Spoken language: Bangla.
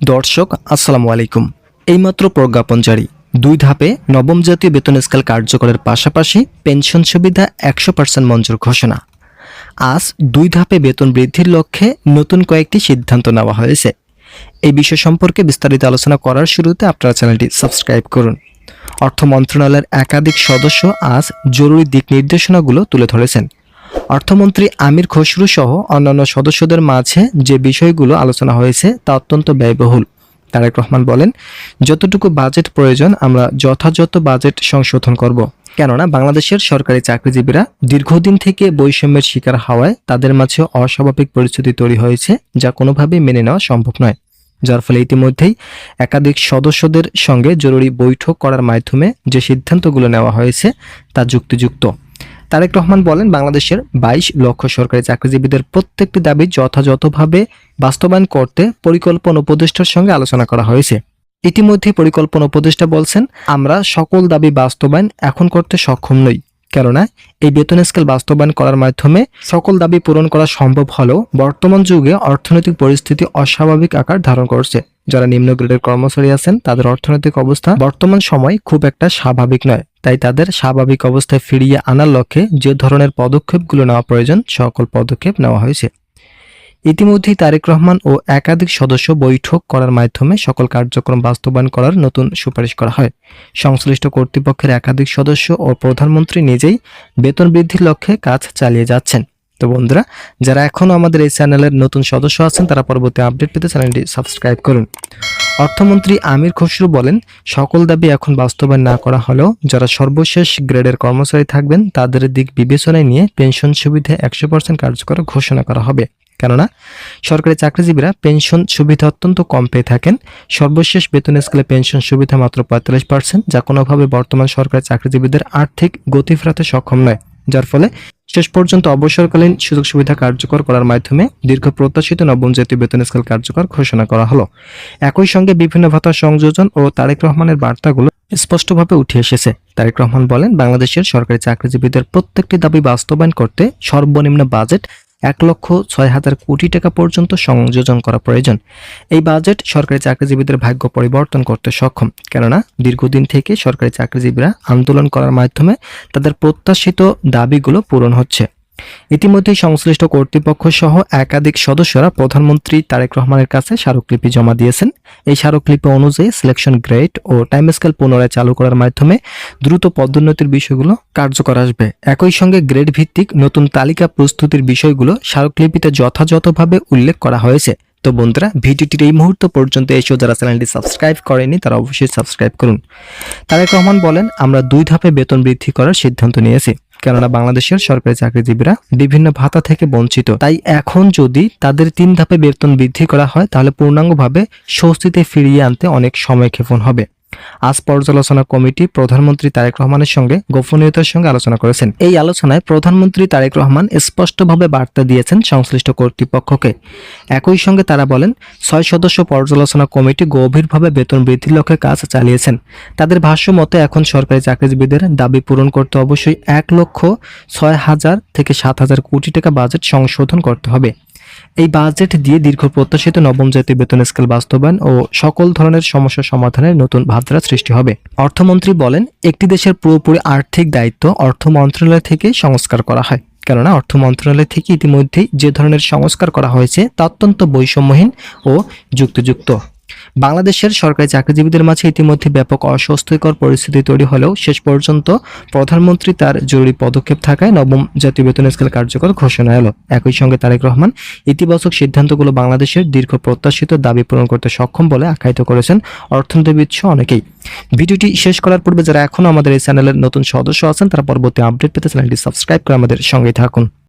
দর্শক আসসালামু আলাইকুম। এইমাত্র প্রজ্ঞাপন জারি, 2 ধাপে নবম জাতীয় বেতন স্কেল কার্যকরের পাশাপাশি পেনশন সুবিধা 100% মঞ্জুর ঘোষণা। আজ 2 ধাপে বেতন বৃদ্ধির লক্ষ্যে নতুন কয়েকটি সিদ্ধান্ত নেওয়া হয়েছে। এই বিষয় সম্পর্কে বিস্তারিত আলোচনা করার শুরুতে আপনারা চ্যানেলটি সাবস্ক্রাইব করুন। অর্থ মন্ত্রণালয়ের একাধিক সদস্য আজ জরুরি দিক নির্দেশনাগুলো তুলে ধরেছেন। অর্থমন্ত্রী আমির খসরু সহ অন্যান্য সদস্যদের মাঝে যে বিষয়গুলো আলোচনা হয়েছে তা অত্যন্ত ব্যয়বহুল। তারেক রহমান বলেন, যতটুকু বাজেট প্রয়োজন আমরা যথাযথ বাজেট সংশোধন করব। কেননা বাংলাদেশের সরকারি চাকরিজীবীরা দীর্ঘদিন থেকে বৈষম্যের শিকার হওয়ায় তাদের মাঝে অস্বাভাবিক পরিস্থিতি তৈরি হয়েছে, যা কোনোভাবেই মেনে নেওয়া সম্ভব নয়। যার ফলে ইতিমধ্যেই একাধিক সদস্যদের সঙ্গে জরুরি বৈঠক করার মাধ্যমে যে সিদ্ধান্তগুলো নেওয়া হয়েছে তা যুক্তিযুক্ত। তারেক রহমান বলেন, বাংলাদেশের 22 লক্ষ সরকারি চাকরিজীবীদের প্রত্যেকটি দাবি যথাযথভাবে বাস্তবায়ন করতে পরিকল্পনা উপদেষ্টার সঙ্গে আলোচনা করা হয়েছে। ইতিমধ্যে পরিকল্পনা উপদেষ্টা বলছেন, আমরা সকল দাবি বাস্তবায়ন এখন করতে সক্ষম নই, কেননা এই বেতন স্কেল বাস্তবায়ন করার মাধ্যমে সকল দাবি পূরণ করা সম্ভব হলেও বর্তমান যুগে অর্থনৈতিক পরিস্থিতি অস্বাভাবিক আকার ধারণ করছে। যারা নিম্ন গ্রেডের কর্মচারী আছেন তাদের অর্থনৈতিক অবস্থা বর্তমান সময় খুব একটা স্বাভাবিক নয়। তাই তাদের স্বাভাবিক অবস্থায় ফিরিয়ে আনার লক্ষ্যে যে ধরনের পদক্ষেপগুলো নেওয়া প্রয়োজন সকল পদক্ষেপ নেওয়া হয়েছে। ইতিমধ্যেই তারেক রহমান ও একাধিক সদস্য বৈঠক করার মাধ্যমে সকল কার্যক্রম বাস্তবায়ন করার নতুন সুপারিশ করা হয়। সংশ্লিষ্ট কর্তৃপক্ষের একাধিক সদস্য ও প্রধানমন্ত্রী নিজেই বেতন বৃদ্ধির লক্ষ্যে কাজ চালিয়ে যাচ্ছেন। তো বন্ধুরা, যারা এখনও আমাদের এই চ্যানেলের নতুন সদস্য আছেন তারা পরবর্তী আপডেট পেতে চ্যানেলটি সাবস্ক্রাইব করুন। অর্থমন্ত্রী আমির খসরু বলেন, সকল দাবি এখন বাস্তবায়ন না করা হলেও যারা সর্বশেষ গ্রেডের কর্মচারী থাকবেন তাদের দিক বিবেচনায় নিয়ে পেনশন সুবিধা 100% কার্যকর ঘোষণা করা হবে। কেননা সরকারি চাকরিজীবীরা পেনশন সুবিধা অত্যন্ত কম পেয়ে থাকেন। সর্বশেষ বেতন স্কেলে পেনশন সুবিধা মাত্র 45%, যা কোনোভাবে বর্তমান সরকারি চাকরিজীবীদের আর্থিক গতি ফেরাতে সক্ষম নয়। যার ফলে শেষ পর্যন্ত অবসরকালীন সুযোগ সুবিধা কার্যকর করার মাধ্যমে দীর্ঘ প্রত্যাশিত নবম জাতীয় বেতন স্কেল কার্যকর ঘোষণা করা হলো। একই সঙ্গে বিভিন্ন ভাতা সংযোজন ও তারেক রহমানের বার্তাগুলো স্পষ্টভাবে উঠে এসেছে। তারেক রহমান বলেন, বাংলাদেশের সরকারি চাকরিজীবীদের প্রত্যেকটি দাবি বাস্তবায়ন করতে সর্বনিম্ন বাজেট 1,06,000 কোটি টাকা পর্যন্ত সংযোজন করা প্রয়োজন। এই বাজেট সরকারি চাকরিজীবীদের ভাগ্য পরিবর্তন করতে সক্ষম, কেননা দীর্ঘদিন থেকে সরকারি চাকরিজীবীরা আন্দোলন করার মাধ্যমে তাদের প্রত্যাশিত দাবিগুলো পূরণ হচ্ছে। ইতিমধ্যেই সংশ্লিষ্ট কর্তৃপক্ষ সহ একাধিক সদস্যরা প্রধানমন্ত্রী তারেক রহমানের কাছে স্মারকলিপি জমা দিয়েছেন। এই স্মারকলিপি অনুযায়ী সিলেকশন গ্রেড ও টাইম স্কেল পুনরায় চালু করার মাধ্যমে দ্রুত পদোন্নতির বিষয়গুলো কার্যকর আসবে। একই সঙ্গে গ্রেড ভিত্তিক নতুন তালিকা প্রস্তুতির বিষয়গুলো স্মারকলিপিতে যথাযথভাবে উল্লেখ করা হয়েছে। তো বন্ধুরা, ভিডিওটির এই মুহূর্ত পর্যন্ত এসেও যারা চ্যানেলটি সাবস্ক্রাইব করেনি তারা অবশ্যই সাবস্ক্রাইব করুন। তারেক রহমান বলেন, আমরা 2 ধাপে বেতন বৃদ্ধি করার সিদ্ধান্ত নিয়েছি, কেননা বাংলাদেশের সরকারি চাকরিজীবীরা বিভিন্ন ভাতা থেকে বঞ্চিত। তাই এখন যদি তাদের 3 ধাপে বেতন বৃদ্ধি করা হয় তাহলে পূর্ণাঙ্গভাবে স্বস্তিতে ফিরিয়ে আনতে অনেক সময় ক্ষেপণ হবে। আজ পর্যালোচনা কমিটি প্রধানমন্ত্রী তারেক রহমানের সঙ্গে গোপনীয়তার সঙ্গে আলোচনা করেছেন। এই আলোচনায় প্রধানমন্ত্রী তারেক রহমান স্পষ্টভাবে বার্তা দিয়েছেন সংশ্লিষ্ট কর্তৃপক্ষকে। একই সঙ্গে তারা বলেন, 6 সদস্য পর্যালোচনা কমিটি গভীরভাবে বেতন বৃদ্ধির লক্ষ্যে কাজ চালিয়েছেন। তাদের ভাষ্য মতে এখন সরকারি চাকরিজীবীদের দাবি পূরণ করতে অবশ্যই 1,06,000 থেকে 7,000 কোটি টাকা বাজেট সংশোধন করতে হবে। এই বাজেট দিয়ে দীর্ঘ প্রত্যাশিত নবম জাতীয় বেতন স্কেল বাস্তবায়ন ও সকল ধরনের সমস্যা সমাধানের নতুন ভাবধারা সৃষ্টি হবে। অর্থমন্ত্রী বলেন, একটি দেশের পুরোপুরি আর্থিক দায়িত্ব অর্থ মন্ত্রণালয় থেকে সংস্কার করা হয়, কেননা অর্থ মন্ত্রণালয় থেকে ইতিমধ্যেই যে ধরনের সংস্কার করা হয়েছে তা অত্যন্ত বৈষম্যহীন ও যুক্তিযুক্ত। বাংলাদেশের সরকারি চাকরিজীবীদের মাঝে ইতিমধ্যে ব্যাপক অস্বস্তিকর পরিস্থিতি তৈরি হলেও শেষ পর্যন্ত প্রধানমন্ত্রী তার জরুরি পদক্ষেপ থাকায় নবম জাতীয় বেতন স্কেল কার্যকর ঘোষণা এলো। একই সঙ্গে তারেক রহমান ইতিবাচক সিদ্ধান্তগুলো বাংলাদেশের দীর্ঘ প্রত্যাশিত দাবি পূরণ করতে সক্ষম বলে আখ্যায়িত করেছেন অর্থনীতিবিদ সহ অনেকেই। ভিডিওটি শেষ করার পূর্বে যারা এখনও আমাদের এই চ্যানেলের নতুন সদস্য আছেন তারা পরবর্তী আপডেট পেতে চ্যানেলটি সাবস্ক্রাইব করে আমাদের সঙ্গেই থাকুন।